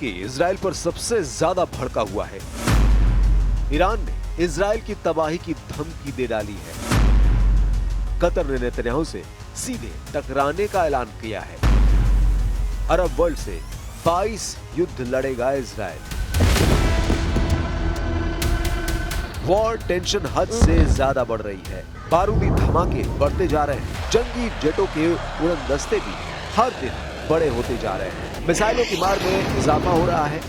तुर्की Israel पर सबसे ज्यादा भड़का हुआ है। ईरान ने इजराइल की तबाही की धमकी दे डाली है। कतर ने नेतन्याहू से सीधे टकराने का ऐलान किया है। अरब वर्ल्ड से 22 युद्ध लड़ेगा इजराइल। वॉर टेंशन हद से ज्यादा बढ़ रही है। बारूदी धमाके बढ़ते जा रहे हैं। जंगी जेटों के उड़न दस्ते भी हर दिन बड़े होते जा रहे हैं। मिसाइलों की मार में इजाफा हो रहा है।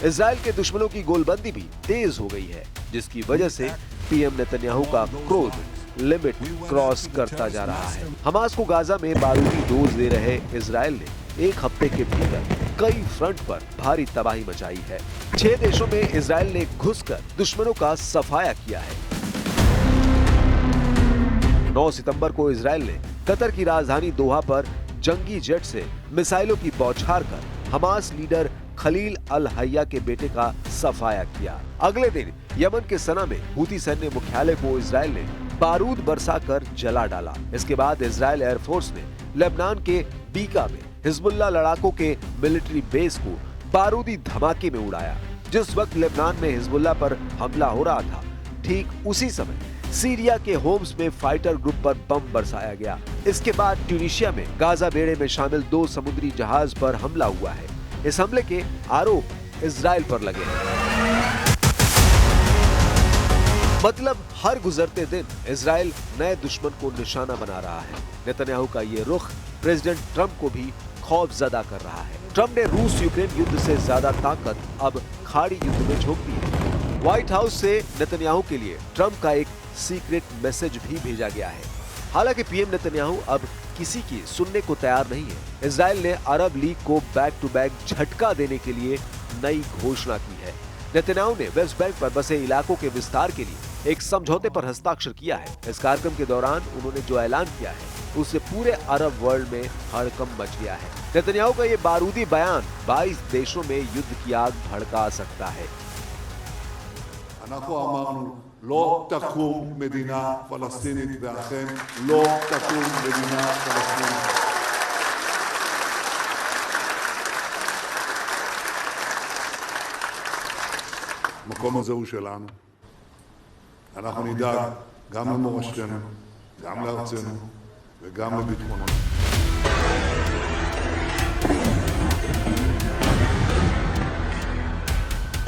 इजराइल के दुश्मनों की गोलबंदी भी तेज हो गई है, जिसकी वजह से पीएम नेतन्याहू का क्रोध लिमिट क्रॉस करता जा रहा है। हमास को गाजा में बारूदी डोज दे रहे इजराइल ने एक हफ्ते के भीतर कई फ्रंट पर भारी तबाही मचाई है। 6 देशों में इजराइल ने घुसकर दुश्मनों का सफाया किया है। 9 सितंबर को इजराइल ने कतर की राजधानी दोहा पर जंगी जेट से मिसाइलों की बौछार कर हमास लीडर खलील अल हय्या के बेटे का सफाया किया। अगले दिन यमन के सना में हूती सैन्य मुख्यालय को इजराइल ने बारूद बरसाकर जला डाला। इसके बाद इजराइल एयरफोर्स ने लेबनान के बीका में हिजबुल्लाह लड़ाकों के मिलिट्री बेस को बारूदी धमाके में उड़ाया। जिस वक्त लेबनान में हिजबुल्लाह पर हमला हो रहा था, ठीक उसी समय सीरिया के होम्स में फाइटर ग्रुप पर बम बरसाया गया। इसके बाद ट्यूनीशिया में गाजा बेड़े में शामिल 2 समुद्री जहाज पर हमला हुआ है। इस हमले के आरोप इजराइल पर लगे हैं। मतलब हर गुजरते दिन इजराइल नए दुश्मन को निशाना बना रहा है। नेतन्याहू का ये रुख प्रेसिडेंट ट्रंप को भी खौफजदा कर रहा है। ट्रंप ने रूस यूक्रेन युद्ध से ज्यादा ताकत अब खाड़ी युद्ध में झोंक दी है। व्हाइट हाउस से नेतन्याहू के लिए ट्रंप का एक सीक्रेट मैसेज भी भेजा गया है। हालांकि पीएम नेतन्याहू अब किसी की सुनने को तैयार नहीं है। इजराइल ने अरब लीग को बैक टू बैक झटका देने के लिए नई घोषणा की है। नेतन्याहू ने वेस्ट बैंक पर बसे इलाकों के विस्तार के लिए एक समझौते पर हस्ताक्षर किया है। इस कार्यक्रम के दौरान उन्होंने जो ऐलान किया है, उससे पूरे अरब वर्ल्ड में हड़कंप मच गया है। नेतन्याहू का ये बारूदी बयान 22 देशों में युद्ध की आग भड़का सकता है। לא תקום מדינה פלסטינית, ואכן לא תקום מדינה פלסטינית. המקום הזה הוא שלנו. אנחנו נדאג גם למורשתנו, גם לארצנו וגם לביטחוננו.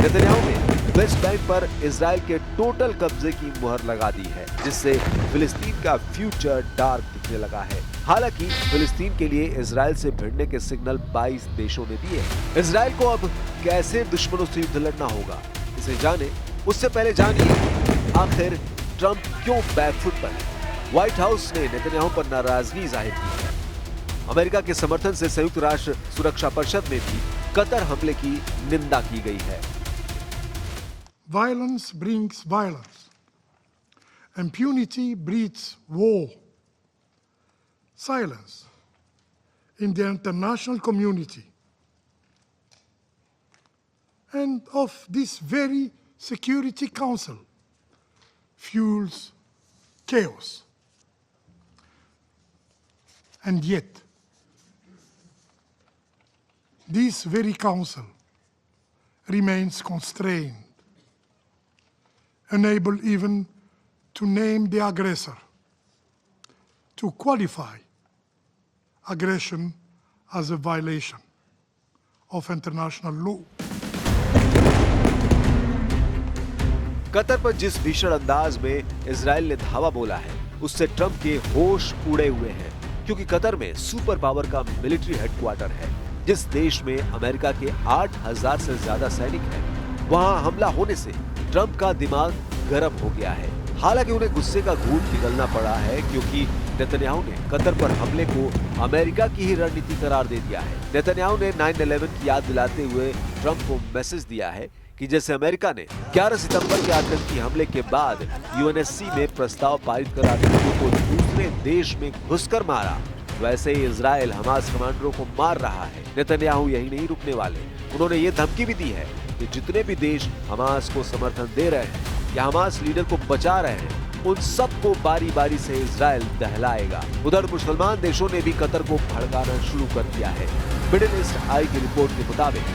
नेतन्याहू ने वेस्ट बैंक पर इजराइल के टोटल कब्जे की मुहर लगा दी है, जिससे फिलिस्तीन का फ्यूचर डार्क दिखने लगा है। हालांकि फिलिस्तीन के लिए इजराइल से भिड़ने के सिग्नल 22 देशों ने दिए। इजराइल को अब कैसे दुश्मनों से युद्ध लड़ना होगा, इसे जाने उससे पहले जानिए आखिर ट्रंप क्यों बैकफुट पर है। व्हाइट हाउस ने नेतन्याहू पर नाराजगी जाहिर की है। अमेरिका के समर्थन से संयुक्त राष्ट्र सुरक्षा परिषद में भी कतर हमले की निंदा की गई है। Violence brings violence. Impunity breeds war. Silence in the international community and of this very Security Council fuels chaos. And yet, this very council remains constrained, unable even to name the aggressor, to qualify aggression as a violation of international law. Qatar पर जिस भीषण अंदाज में Israel ने धावा बोला है, उससे ट्रंप के होश उड़े हुए हैं, क्योंकि कतर में सुपर पावर का मिलिट्री हेडक्वार्टर है। जिस देश में अमेरिका के 8,000 से ज्यादा सैनिक हैं, वहां हमला होने से ट्रंप का दिमाग गर्म हो गया है। हालांकि उन्हें गुस्से का घूंट निकलना पड़ा है, क्योंकि नेतन्याहू ने कतर पर हमले को अमेरिका की ही रणनीति करार दे दिया है। नेतन्याहू ने 9/11 की याद दिलाते हुए ट्रंप को मैसेज दिया है कि जैसे अमेरिका ने 11 सितंबर के आतंकी हमले के बाद यूएनएससी में प्रस्ताव पारित कर आतंकियों को दूसरे देश में घुसकर मारा, वैसे ही इजराइल हमास कमांडरों को मार रहा है। नेतन्याहू यही नहीं रुकने वाले। उन्होंने ये धमकी भी दी है कि जितने भी देश हमास को समर्थन दे रहे हैं या हमास लीडर को बचा रहे हैं, उन सबको बारी बारी से इजराइल दहलाएगा। उधर मुसलमान देशों ने भी कतर को भड़काना शुरू कर दिया है। मिडिल ईस्ट आई की रिपोर्ट के मुताबिक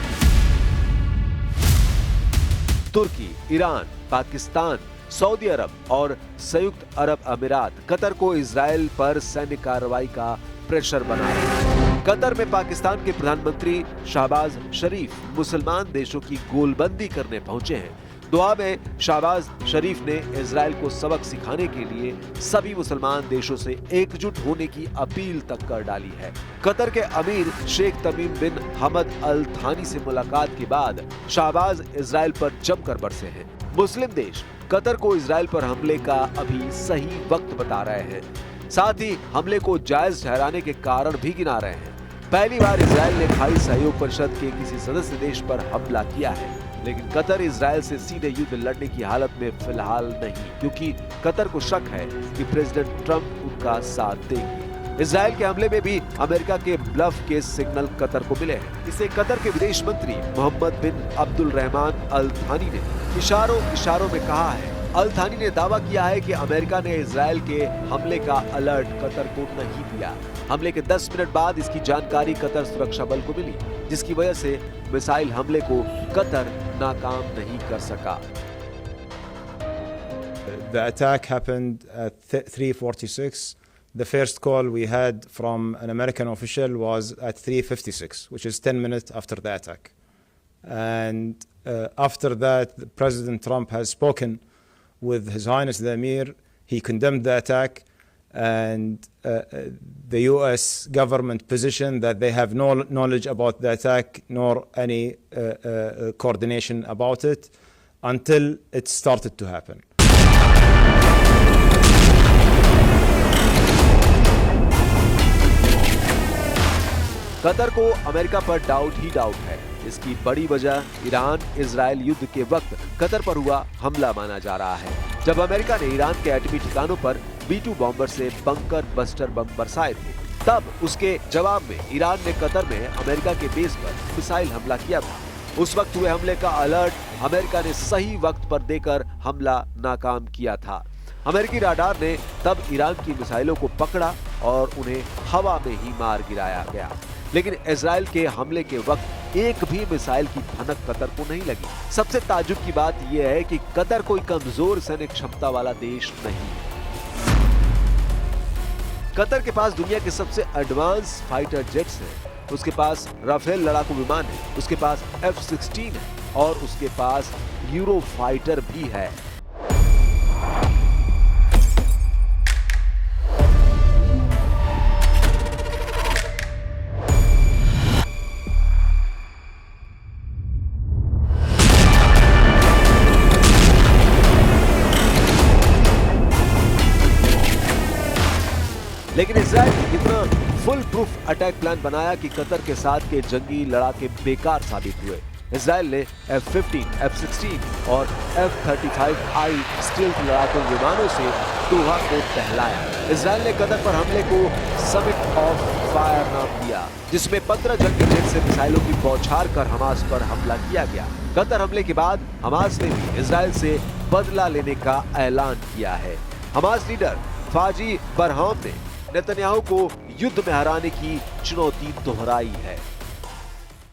तुर्की, ईरान, पाकिस्तान, सऊदी अरब और संयुक्त अरब अमीरात कतर को इजराइल पर सैन्य कार्रवाई का प्रेशर बना रहे हैं। कतर में पाकिस्तान के प्रधानमंत्री शहबाज शरीफ मुसलमान देशों की गोलबंदी करने पहुंचे हैं। दोहा में शहबाज शरीफ ने इजराइल को सबक सिखाने के लिए सभी मुसलमान देशों से एकजुट होने की अपील तक कर डाली है। कतर के अमीर शेख तमीम बिन हमद अल थानी से मुलाकात के बाद शहबाज इजराइल पर जमकर बरसे हैं। मुस्लिम देश कतर को इजराइल पर हमले का अभी सही वक्त बता रहे हैं, साथ ही हमले को जायज ठहराने के कारण भी गिना रहे हैं। पहली बार इजराइल ने खाड़ी सहयोग परिषद के किसी सदस्य देश पर हमला किया है, लेकिन कतर इजराइल से सीधे युद्ध लड़ने की हालत में फिलहाल नहीं, क्योंकि कतर को शक है कि प्रेसिडेंट ट्रंप उनका साथ देंगे। इजराइल के हमले में भी अमेरिका के ब्लफ के सिग्नल कतर को मिले हैं। इसे कतर के विदेश मंत्री मोहम्मद बिन अब्दुल रहमान अल थानी ने इशारों में कहा है। अल थानी ने दावा किया है कि अमेरिका ने इजराइल के हमले का अलर्ट कतर को नहीं दिया। हमले के 10 मिनट बाद इसकी जानकारी कतर सुरक्षा बल को मिली, जिसकी वजह से मिसाइल हमले को कतर नाकाम नहीं कर सका। The attack happened at 3:46. The first call we had from an American official was at 3:56, which is 10 minutes after the attack. And after that, President Trump has spoken with His Highness the Emir. He condemned the attack, and the U.S. government positioned that they have no knowledge about the attack nor any coordination about it until it started to happen. Qatar को America पर doubt ही doubt है। इसकी बड़ी वजह Iran Israel युद्ध के वक्त Qatar पर हुआ हमला माना जा रहा है, जब अमेरिका ने ईरान के एटमी ठिकानों पर B-2 बॉम्बर से बंकर बस्टर बम बरसाए थे। तब उसके जवाब में ईरान ने कतर में अमेरिका के बेस पर मिसाइल हमला किया था। उस वक्त हुए हमले का अलर्ट अमेरिका ने सही वक्त पर देकर हमला नाकाम किया था। अमेरिकी राडार ने तब ईरान की मिसाइलों को पकड़ा और उन्हें हवा में ही मार गिराया गया, लेकिन इजराइल के हमले के वक्त एक भी मिसाइल की भनक कतर को नहीं लगी। सबसे ताज्जुब की बात यह है कि कतर कोई कमजोर सैन्य क्षमता वाला देश नहीं है। कतर के पास दुनिया के सबसे एडवांस फाइटर जेट्स हैं, उसके पास राफेल लड़ाकू विमान है, उसके पास F-16 है और उसके पास यूरो फाइटर भी है। लेकिन इजराइल ने इतना फुल प्रूफ अटैक प्लान बनाया कि कतर के साथ के जंगी लड़ाके बेकार साबित हुए। इजराइल ने F-15, F-16 और F-35I स्टील्थ लड़ाकू विमानों से दोहा को टहलाया। इजराइल ने कतर पर हमले को समिट ऑफ फायर नाम दिया, जिसमें 15 जंगी जेट से मिसाइलों की बौछार कर हमास पर हमला किया गया। कतर हमले के बाद हमास ने भी इजराइल से बदला लेने का ऐलान किया है। हमास लीडर फाजी बरहाम ने नेतन्याहू को युद्ध में हराने की चुनौती दोहराई है।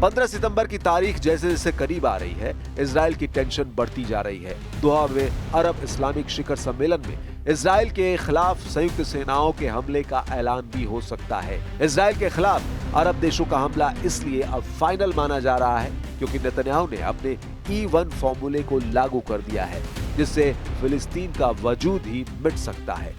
15 सितंबर की तारीख जैसे जैसे करीब आ रही है, इजराइल की टेंशन बढ़ती जा रही है। दोहा में अरब इस्लामिक शिखर सम्मेलन में इजराइल के खिलाफ संयुक्त सेनाओं के हमले का ऐलान भी हो सकता है। इजराइल के खिलाफ अरब देशों का हमला इसलिए अब फाइनल माना जा रहा है क्योंकि नेतन्याहू ने अपने E-1 फॉर्मूले को लागू कर दिया है, जिससे फिलिस्तीन का वजूद ही मिट सकता है।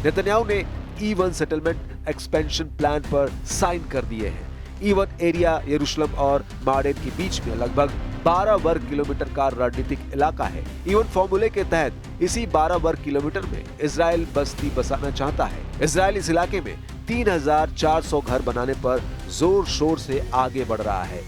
नेतन्याहू ने E-1 सेटलमेंट एक्सपेंशन प्लान पर साइन कर दिए हैं। E-1 एरिया यरूशलेम और मार्डेन के बीच में लगभग 12 वर्ग किलोमीटर का रणनीतिक इलाका है। E-1 फॉर्मूले के तहत इसी 12 वर्ग किलोमीटर में इजराइल बस्ती बसाना चाहता है। इजराइल इस इलाके में 3,400 घर बनाने पर जोर शोर से आगे बढ़ रहा है।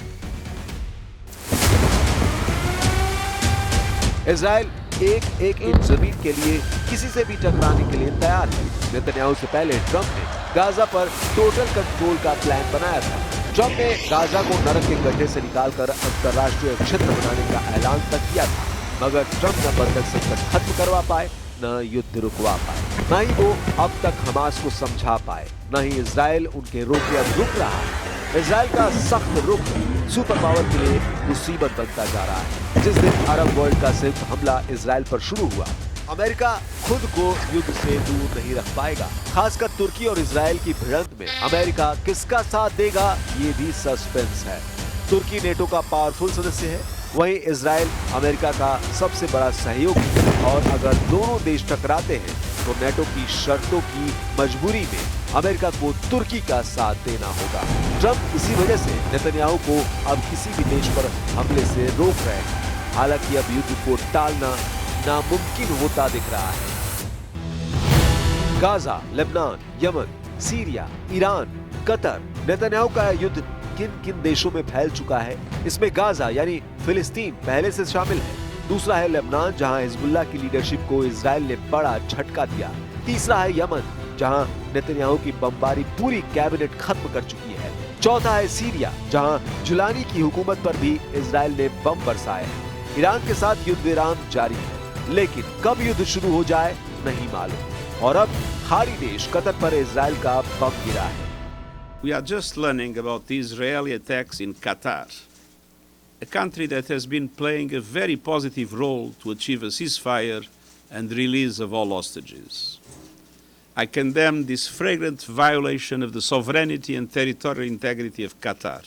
इजराइल एक एक इंच जमीन के लिए किसी से भी टकराने के लिए तैयार है। नेतन्याहू से पहले ट्रंप ने गाजा पर टोटल कंट्रोल का प्लान बनाया था। ट्रंप ने गाजा को नरक के गड्ढे से निकालकर अंतर्राष्ट्रीय क्षेत्र बनाने का ऐलान तक किया था, मगर ट्रंप न बंधक संकट खत्म करवा पाए, न युद्ध रुकवा पाए, न ही वो अब तक हमास को समझा पाए, न ही इजराइल उनके रोके अब रुक रहा है। इजराइल का सख्त रुख सुपर पावर के लिए मुसीबत बनता जा रहा है। जिस दिन अरब वर्ल्ड का संयुक्त हमला इजराइल पर शुरू हुआ, अमेरिका खुद को युद्ध से दूर नहीं रख पाएगा। खासकर तुर्की और इजराइल की भिड़ंत में अमेरिका किसका साथ देगा, ये भी सस्पेंस है। तुर्की नेटो का पावरफुल सदस्य है, वहीं इजराइल अमेरिका का सबसे बड़ा सहयोगी है, और अगर दोनों देश टकराते हैं तो नेटो की शर्तों की मजबूरी में अमेरिका को तुर्की का साथ देना होगा। ट्रंप इसी वजह से नेतन्याहू को अब किसी भी देश पर हमले से रोक रहे हैं। हालांकि अब युद्ध को टालना नामुमकिन होता दिख रहा है। Gaza, Lebanon, Yemen, Syria, Iran, Qatar, Netanyahu का युद्ध किन किन देशों में फैल चुका है। इसमें गाजा यानी फिलिस्तीन पहले से शामिल है। दूसरा है लेबनान, जहां हिजबुल्लाह की लीडरशिप को इजराइल ने बड़ा झटका दिया। तीसरा है यमन, जहां नेतन्याहू की बमबारी पूरी कैबिनेट खत्म कर चुकी है। चौथा है सीरिया, जहां जुलानी की हुकूमत पर भी इजराइल ने बम बरसाए हैं। ईरान के साथ युद्ध विराम जारी है, लेकिन कब युद्ध शुरू हो जाए नहीं मालूम। और अब खाड़ी देश कतर पर इजराइल का बम गिरा है। We are just learning about the Israeli attacks in Qatar, a country that has been playing a very positive role to achieve a ceasefire and release of all hostages. I condemn this flagrant violation of the sovereignty and territorial integrity of Qatar.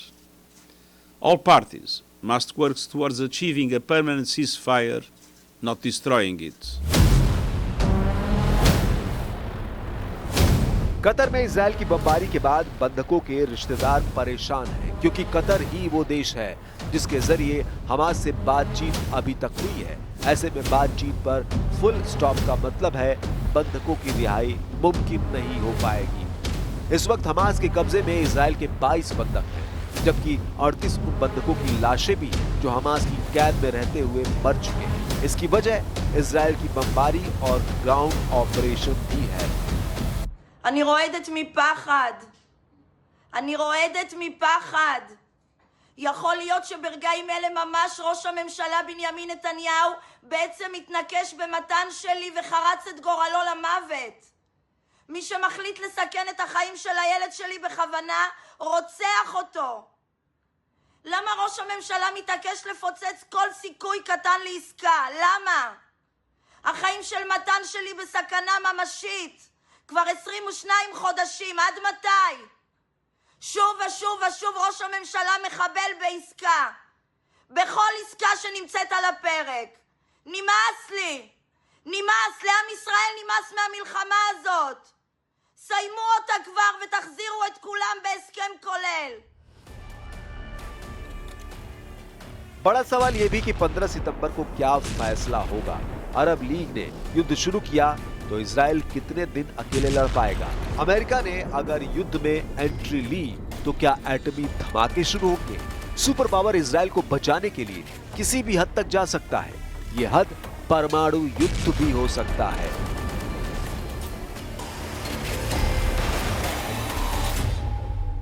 All parties must work towards achieving a permanent ceasefire, not destroying it. Qatar में Israel की बमबारी के बाद बंधकों के रिश्तेदार परेशान हैं, क्योंकि कतर ही वो देश है जिसके जरिए हमास से बातचीत अभी तक हुई है। ऐसे में बातचीत पर फुल स्टॉप का मतलब है बंधकों की रिहाई मुमकिन नहीं हो पाएगी। इस वक्त हमास के कब्जे में इजराइल के 22 बंधक हैं, जबकि 38 उन बंधकों की लाशें भी जो हमास की कैद में रहते हुए मर चुके हैं। इसकी वजह इजराइल की बमबारी और ग्राउंड ऑपरेशन भी है। אני רועדת מפחד. אני רועדת מפחד. יכול להיות שברגעים אלה ממש ראש הממשלה בנימין נתניהו בעצם מתנקש במתן שלי וחרץ את גורלו למוות. מי שמחליט לסכן את החיים של הילד שלי בכוונה רוצח אותו. למה ראש הממשלה מתעקש לפוצץ כל סיכוי קטן לעסקה? למה? החיים של מתן שלי בסכנה ממשית. כבר 22 חודשים, עד מתי? שוב ושוב ושוב ראש הממשלה מחבל בעסקה. בכל עסקה שנמצאת על הפרק. נמאס לי. נמאס, לעם ישראל נמאס מהמלחמה הזאת. סיימו אותה כבר ותחזירו את כולם בהסכם כולל. बड़ा सवाल यह भी कि 15 सितंबर को क्या फैसला होगा। अरब लीग ने युद्ध शुरू किया तो इजराइल कितने दिन अकेले लड़ पाएगा? अमेरिका ने अगर युद्ध में एंट्री ली तो क्या एटमी धमाके शुरू होंगे? सुपर पावर इजराइल को बचाने के लिए किसी भी हद तक जा सकता है। ये हद परमाणु युद्ध भी हो सकता है।